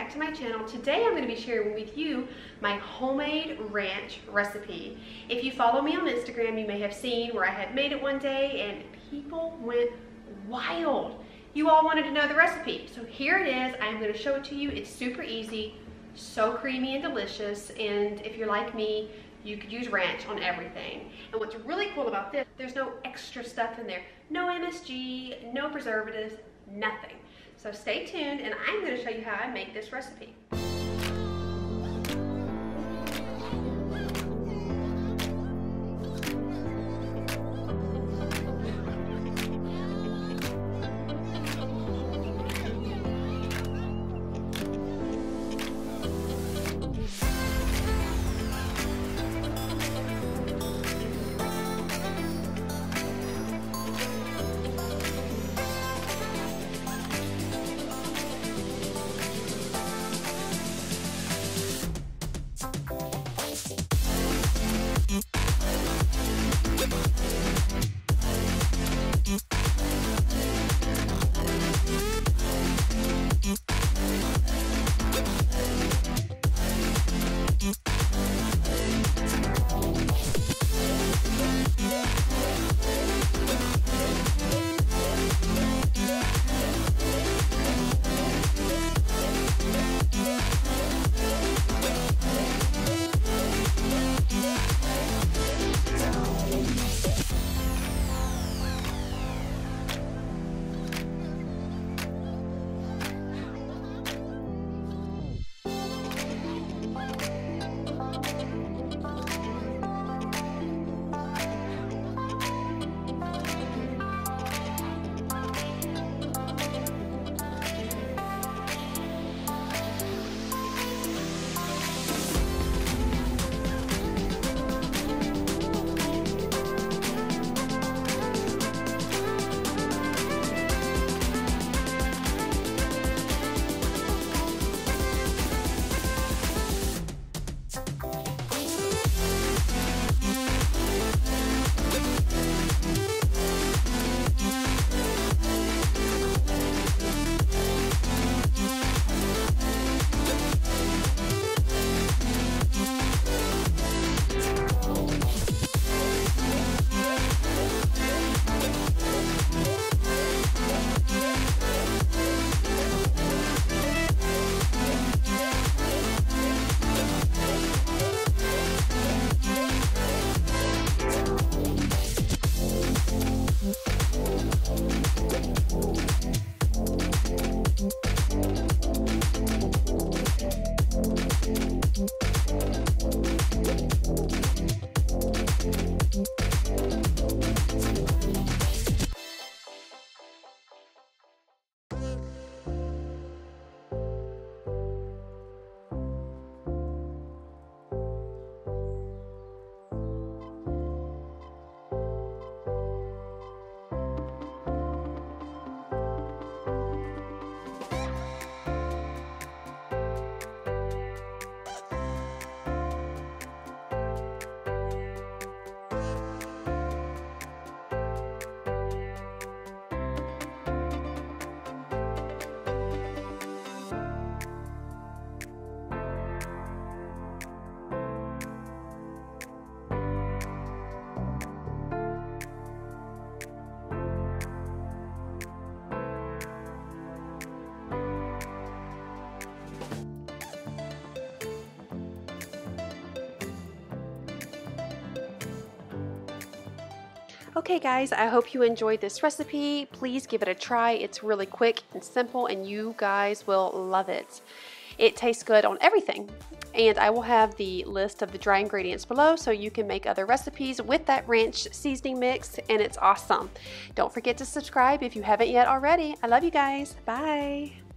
back to my channel. Today I'm going to be sharing with you my homemade ranch recipe. If you follow me on Instagram, you may have seen where I had made it one day and people went wild. You all wanted to know the recipe, so here it is. I'm going to show it to you. It's super easy, so creamy and delicious, and if you're like me, you could use ranch on everything. And what's really cool about this, there's no extra stuff in there. No MSG, no preservatives, nothing. So stay tuned and I'm going to show you how I make this recipe. Okay guys, I hope you enjoyed this recipe. Please give it a try. It's really quick and simple and you guys will love it. It tastes good on everything. And I will have the list of the dry ingredients below so you can make other recipes with that ranch seasoning mix, and it's awesome. Don't forget to subscribe if you haven't yet already. I love you guys. Bye.